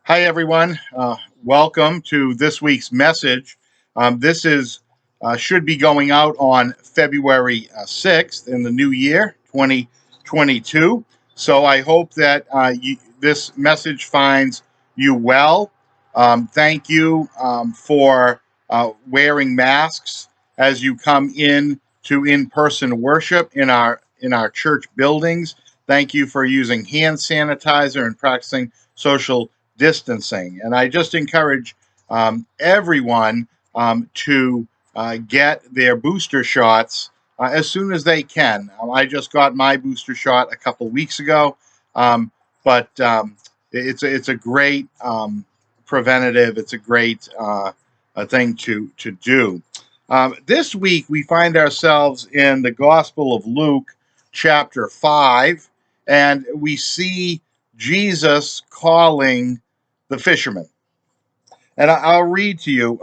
Hi, everyone. Welcome to this week's message. This is should be going out on February 6th in the new year, 2022. So I hope that this message finds you well. Thank you for wearing masks as you come in to in-person worship in our church buildings. Thank you for using hand sanitizer and practicing social distancing. And I just encourage everyone to get their booster shots as soon as they can. I just got my booster shot a couple weeks ago, but it's a great preventative. It's a great a thing to do. This week we find ourselves in the Gospel of Luke, chapter 5, and we see Jesus calling the fishermen. And I'll read to you.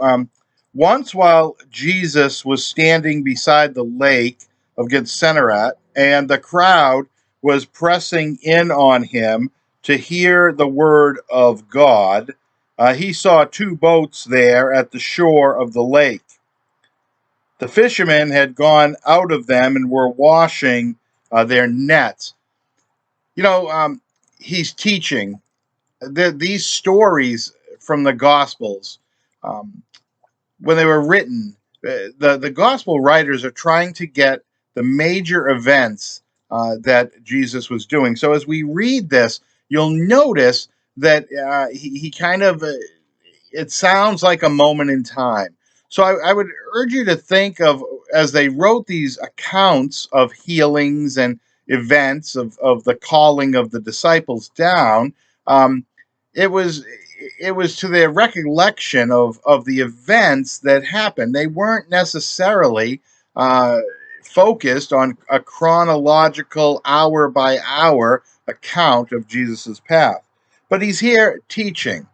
Once, while Jesus was standing beside the lake of Gennesaret, and the crowd was pressing in on him to hear the word of God, he saw two boats there at the shore of the lake. The fishermen had gone out of them and were washing their nets. You know, he's teaching these stories from the Gospels, um, when they were written, the Gospel writers are trying to get the major events that Jesus was doing. So as we read this, you'll notice that he kind of it sounds like a moment in time. So I would urge you to think of, as they wrote these accounts of healings and events of the calling of the disciples down, um, it was it was to their recollection of the events that happened. They weren't necessarily uh, focused on a chronological hour by hour account of Jesus's path, but he's here teaching.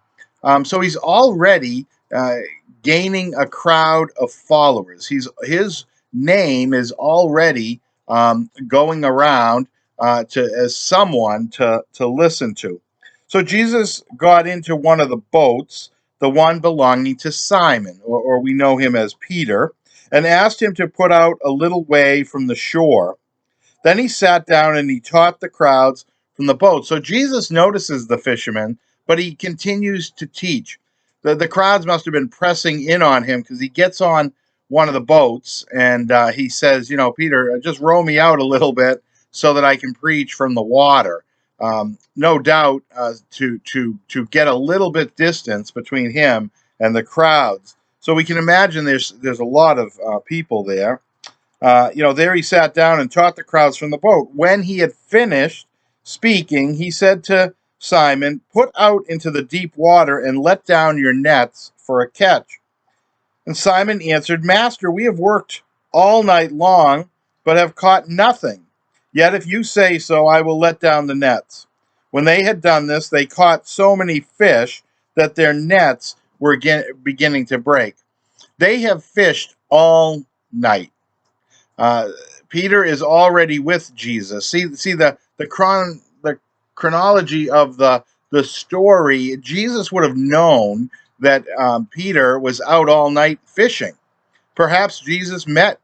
So he's already uh, gaining a crowd of followers. His name is already going around to as someone to listen to. So Jesus got into one of the boats, the one belonging to Simon, or we know him as Peter, and asked him to put out a little way from the shore. Then he sat down and he taught the crowds from the boat. So Jesus notices the fishermen, but he continues to teach. The crowds must have been pressing in on him because he gets on one of the boats and he says, Peter, just row me out a little bit so that I can preach from the water. No doubt to get a little bit distance between him and the crowds. So we can imagine there's a lot of people there. There he sat down and taught the crowds from the boat. When he had finished speaking, he said to Simon, "Put out into the deep water and let down your nets for a catch." And Simon answered, "Master, we have worked all night long, but have caught nothing. Yet if you say so, I will let down the nets." When they had done this, they caught so many fish that their nets were beginning to break. They have fished all night. Uh, Peter is already with Jesus. See the chronology of the story. Jesus would have known that Peter was out all night fishing. Perhaps Jesus met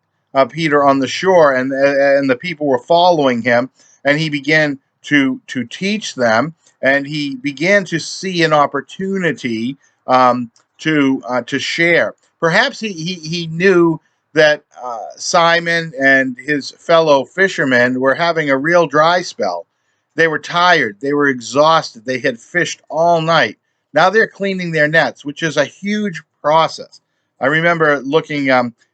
Peter on the shore, and the people were following him, and he began to teach them, and he began to see an opportunity to share. Perhaps he knew that Simon and his fellow fishermen were having a real dry spell. They were tired, they were exhausted, they had fished all night. Now they're cleaning their nets, which is a huge process. I remember looking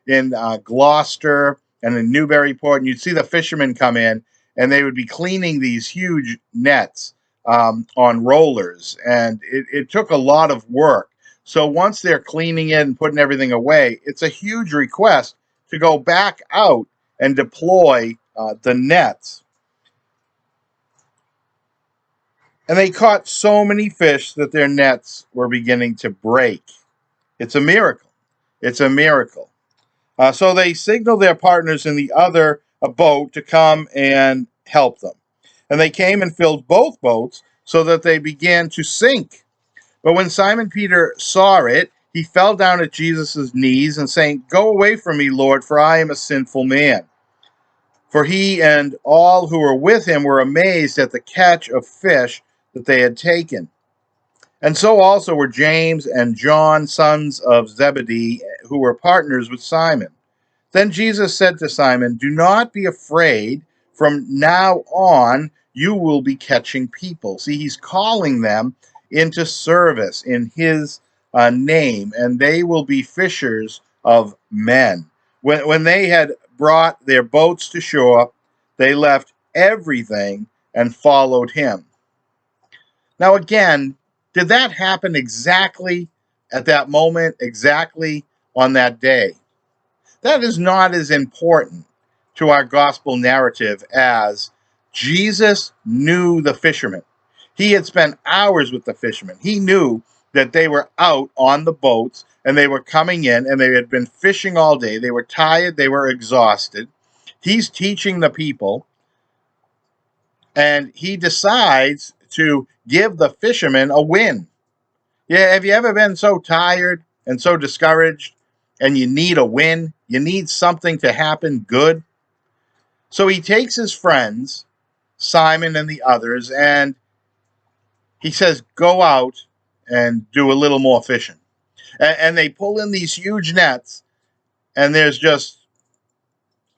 in Gloucester and in Newburyport, and you'd see the fishermen come in, and they would be cleaning these huge nets on rollers, and it took a lot of work. So once they're cleaning it and putting everything away, it's a huge request to go back out and deploy the nets. And they caught so many fish that their nets were beginning to break. It's a miracle. It's a miracle. So they signaled their partners in the other boat to come and help them. And they came and filled both boats so that they began to sink. But when Simon Peter saw it, he fell down at Jesus' knees and saying, "Go away from me, Lord, for I am a sinful man." For he and all who were with him were amazed at the catch of fish that they had taken. And so also were James and John, sons of Zebedee, who were partners with Simon. Then Jesus said to Simon, "Do not be afraid. From now on, you will be catching people." See, he's calling them into service in his name, and they will be fishers of men. When they had brought their boats to shore, they left everything and followed him. Now, again, did that happen exactly at that moment, exactly on that day? That is not as important to our gospel narrative as Jesus knew the fishermen. He had spent hours with the fishermen. He knew that they were out on the boats and they were coming in and they had been fishing all day. They were tired, they were exhausted. He's teaching the people, and he decides to give the fishermen a win. Yeah, have you ever been so tired and so discouraged and you need a win? You need something to happen good. So he takes his friends, Simon and the others, and he says, "Go out and do a little more fishing." And they pull in these huge nets, and there's just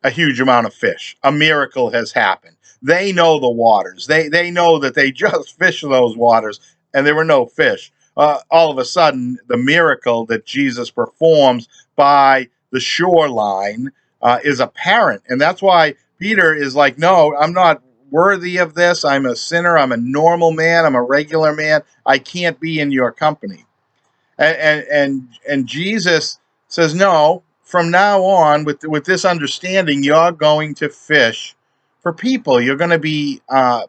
a huge amount of fish. A miracle has happened. They know the waters. They know that they just fished those waters and there were no fish. All of a sudden, the miracle that Jesus performs by the shoreline is apparent. And that's why Peter is like, "No, I'm not worthy of this. I'm a sinner. I'm a normal man. I'm a regular man. I can't be in your company." And Jesus says, "No, from now on, with this understanding, you're going to fish for people. You're going to be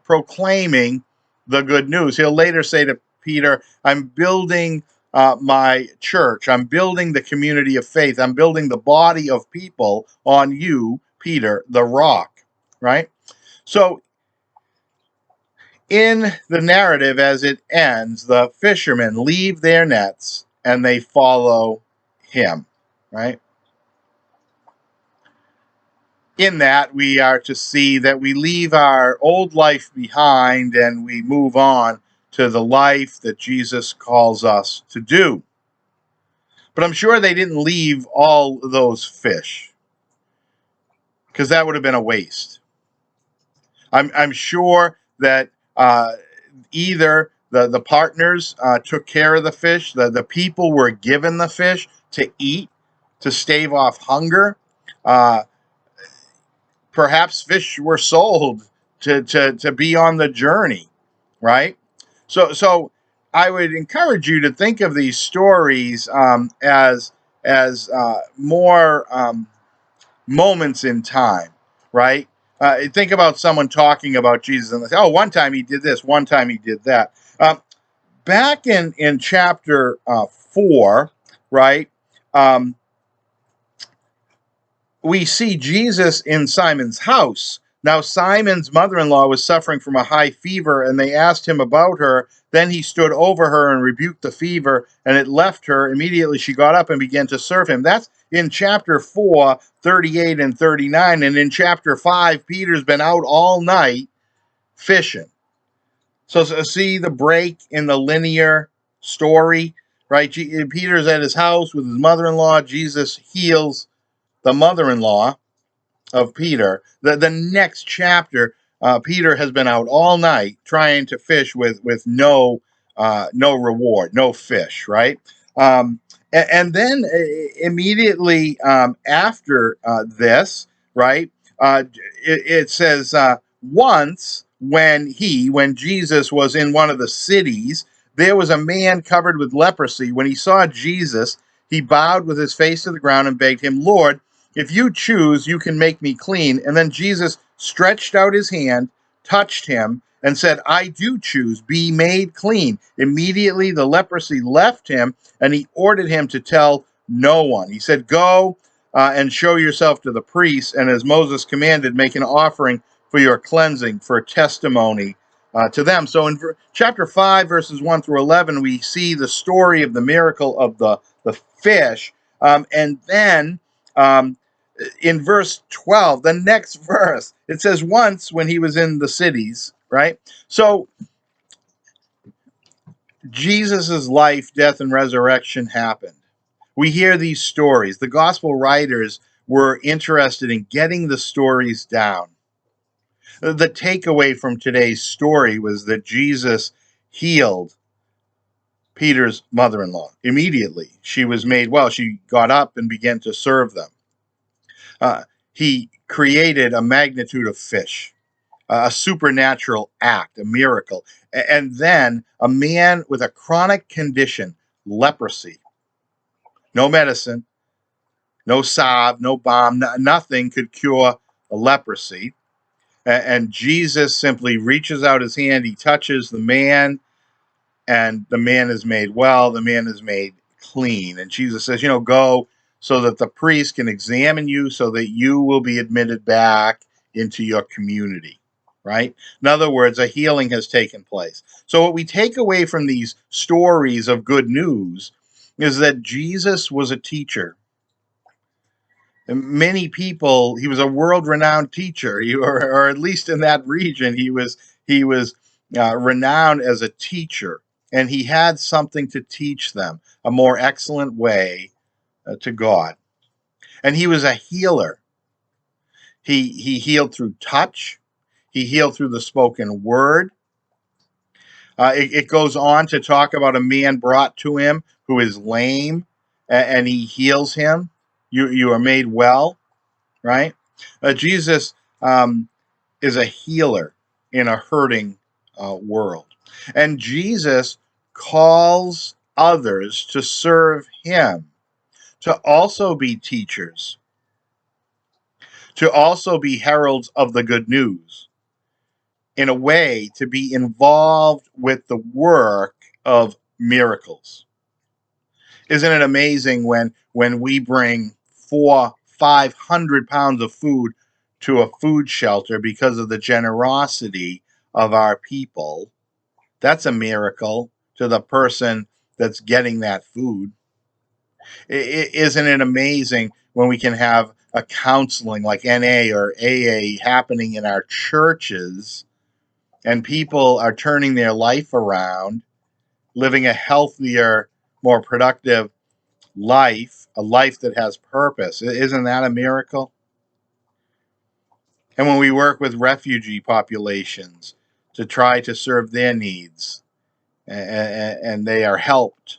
proclaiming the good news." He'll later say to Peter, "I'm building my church. I'm building the community of faith. I'm building the body of people on you, Peter, the rock." Right? So in the narrative, as it ends, the fishermen leave their nets and they follow him, right? In that, we are to see that we leave our old life behind and we move on to the life that Jesus calls us to do. But I'm sure they didn't leave all those fish, because that would have been a waste. I'm sure that either the partners took care of the fish, the people were given the fish to eat, to stave off hunger. Uh, Perhaps fish were sold to be on the journey, right? So I would encourage you to think of these stories as more moments in time, right? Think about someone talking about Jesus and they say, "Oh, one time he did this, one time he did that." Back in chapter 4, right? Um, we see Jesus in Simon's house. Now, Simon's mother-in-law was suffering from a high fever, and they asked him about her. Then he stood over her and rebuked the fever, and it left her. Immediately she got up and began to serve him. That's in chapter 4, 38 and 39. And in chapter 5, Peter's been out all night fishing. So see the break in the linear story, right? Peter's at his house with his mother-in-law. Jesus heals the mother-in-law of Peter. The next chapter, Peter has been out all night trying to fish with no reward, no fish, right? And then immediately after this, right? It says once when Jesus was in one of the cities, there was a man covered with leprosy. When he saw Jesus, he bowed with his face to the ground and begged him, "Lord, if you choose, you can make me clean." And then Jesus stretched out his hand, touched him, and said, "I do choose, be made clean." Immediately the leprosy left him, and he ordered him to tell no one. He said, "Go and show yourself to the priests, and as Moses commanded, make an offering for your cleansing, for testimony to them. So in chapter 5, verses 1 through 11, we see the story of the miracle of the fish. And then um, in verse 12, the next verse, it says, once when he was in the cities, right? So Jesus's life, death, and resurrection happened. We hear these stories. The gospel writers were interested in getting the stories down. The takeaway from today's story was that Jesus healed Peter's mother in law immediately. She was made well. She got up and began to serve them. He created a magnitude of fish, a supernatural act, a miracle. And then a man with a chronic condition, leprosy, no medicine, no salve, no balm, nothing could cure a leprosy. And Jesus simply reaches out his hand, he touches the man, and the man is made well, the man is made clean. And Jesus says, go so that the priest can examine you so that you will be admitted back into your community, right? In other words, a healing has taken place. So what we take away from these stories of good news is that Jesus was a teacher. And many people, he was a world-renowned teacher, or at least in that region, he was renowned as a teacher, and he had something to teach them, a more excellent way to God. And he was a healer. He healed through touch. He healed through the spoken word. It goes on to talk about a man brought to him who is lame, and he heals him. You are made well, right? Jesus is a healer in a hurting world. And Jesus calls others to serve him, to also be teachers, to also be heralds of the good news, in a way, to be involved with the work of miracles. Isn't it amazing when we bring 500 pounds of food to a food shelter because of the generosity of our people? That's a miracle to the person that's getting that food. Isn't it amazing when we can have a counseling like NA or AA happening in our churches, and people are turning their life around, living a healthier, more productive life, a life that has purpose? Isn't that a miracle? And when we work with refugee populations to try to serve their needs, and they are helped,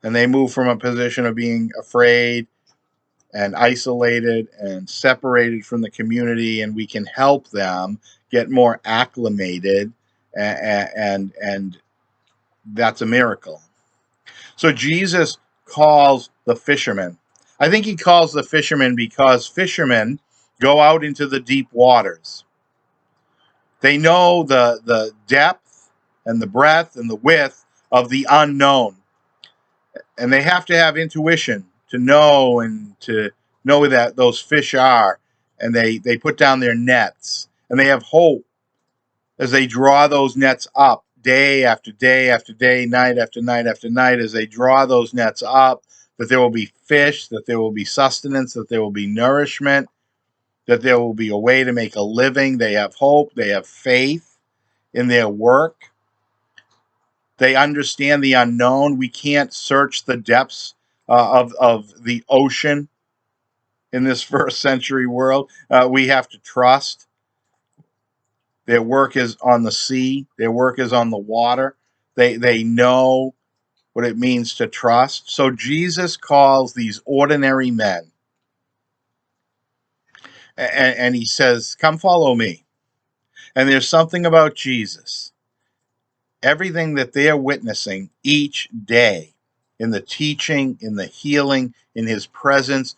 and they move from a position of being afraid and isolated and separated from the community, and we can help them get more acclimated, and that's a miracle. So Jesus calls the fishermen. I think he calls the fishermen because fishermen go out into the deep waters. They know the depth and the breadth and the width of the unknown. And they have to have intuition to know, and to know that those fish are. And they put down their nets, and they have hope as they draw those nets up day after day after day, night after night after night, as they draw those nets up, that there will be fish, that there will be sustenance, that there will be nourishment, that there will be a way to make a living. They have hope, they have faith in their work. They understand the unknown. We can't search the depths of the ocean in this first century world. We have to trust. Their work is on the sea. Their work is on the water. They know what it means to trust. So Jesus calls these ordinary men, and he says, come follow me. And there's something about Jesus. Everything that they're witnessing each day, in the teaching, in the healing, in his presence,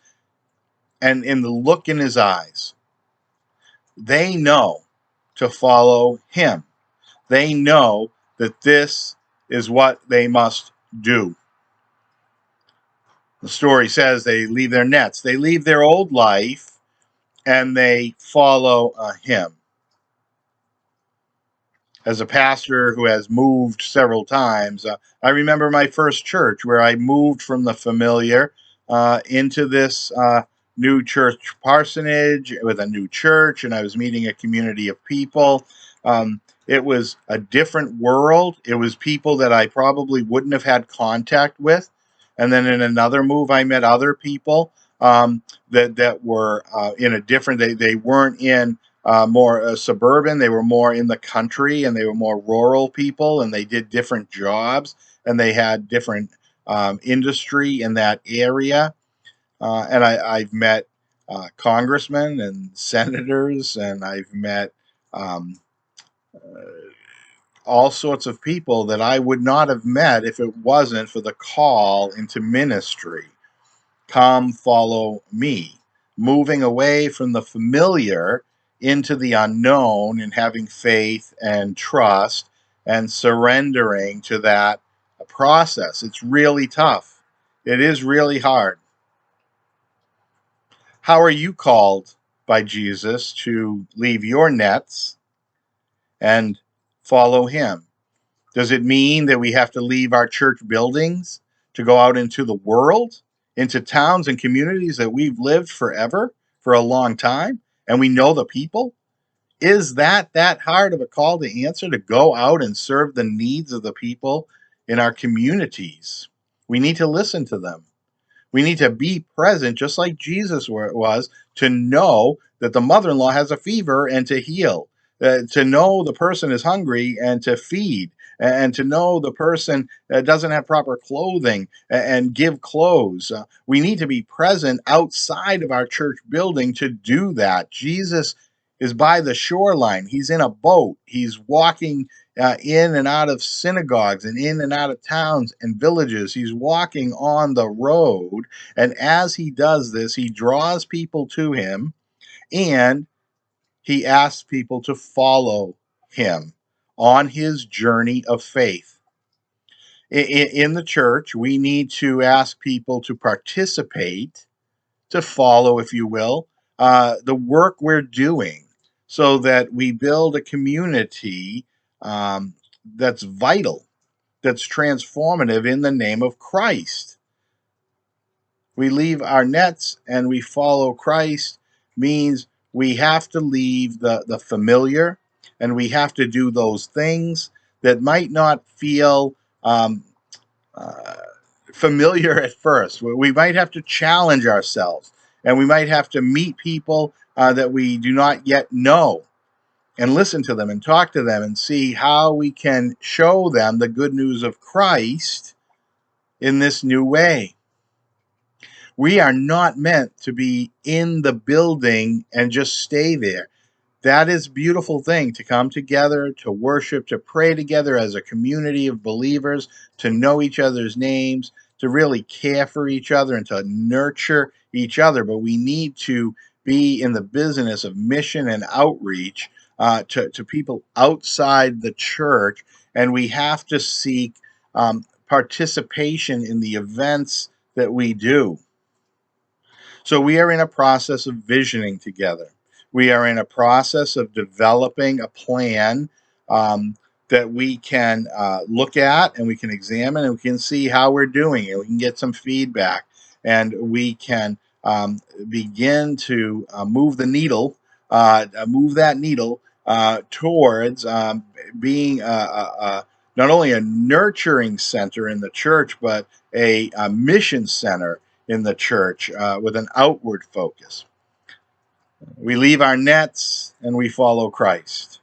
and in the look in his eyes, they know to follow him. They know that this is what they must do. The story says they leave their nets, they leave their old life, and they follow him. As a pastor who has moved several times, I remember my first church where I moved from the familiar into this new church parsonage with a new church, and I was meeting a community of people. It was a different world. It was people that I probably wouldn't have had contact with. And then in another move, I met other people that were in a different. They weren't in more suburban. They were more in the country, and they were more rural people, and they did different jobs, and they had different industry in that area. And I've met congressmen and senators, and I've met um, all sorts of people that I would not have met if it wasn't for the call into ministry. Come, follow me. Moving away from the familiar into the unknown and having faith and trust and surrendering to that process. It's really tough. It is really hard. How are you called by Jesus to leave your nets and follow him? Does it mean that we have to leave our church buildings to go out into the world, into towns and communities that we've lived forever, for a long time, and we know the people? Is that hard of a call to answer, to go out and serve the needs of the people in our communities? We need to listen to them. We need to be present, just like Jesus was, to know that the mother in law has a fever and to heal, to know the person is hungry and to feed, and to know the person doesn't have proper clothing and give clothes. We need to be present outside of our church building to do that. Jesus is by the shoreline, he's in a boat, he's walking in and out of synagogues and in and out of towns and villages. He's walking on the road. And as he does this, he draws people to him and he asks people to follow him on his journey of faith. In the church, we need to ask people to participate, to follow, if you will, the work we're doing so that we build a community that's vital, that's transformative in the name of Christ. We leave our nets and we follow Christ means we have to leave the familiar, and we have to do those things that might not feel uh, familiar at first. We might have to challenge ourselves, and we might have to meet people that we do not yet know and listen to them and talk to them and see how we can show them the good news of Christ in this new way. We are not meant to be in the building and just stay there. That is a beautiful thing, to come together, to worship, to pray together as a community of believers, to know each other's names, to really care for each other and to nurture each other. But we need to be in the business of mission and outreach to people outside the church. And we have to seek participation in the events that we do. So we are in a process of visioning together. We are in a process of developing a plan that we can look at and we can examine and we can see how we're doing it. We can get some feedback and we can begin to move that needle towards being not only a nurturing center in the church, but a mission center in the church with an outward focus. We leave our nets and we follow Christ.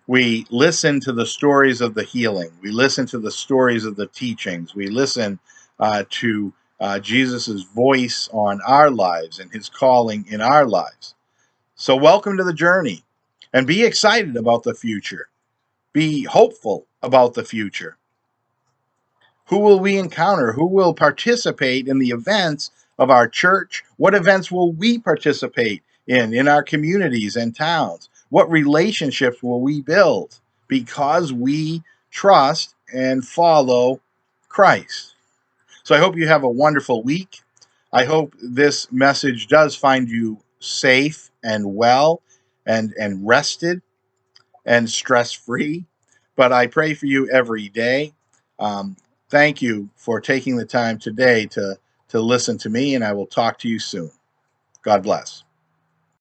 We listen to the stories of the healing. We listen to the stories of the teachings. We listen to Jesus's voice on our lives and his calling in our lives. So welcome to the journey, and be excited about the future. Be hopeful about the future. Who will we encounter? Who will participate in the events of our church? What events will we participate in our communities and towns? What relationships will we build because we trust and follow Christ? So I hope you have a wonderful week. I hope this message does find you safe and well and rested. and stress free. But I pray for you every day. Thank you for taking the time today to listen to me, and I will talk to you soon. God bless.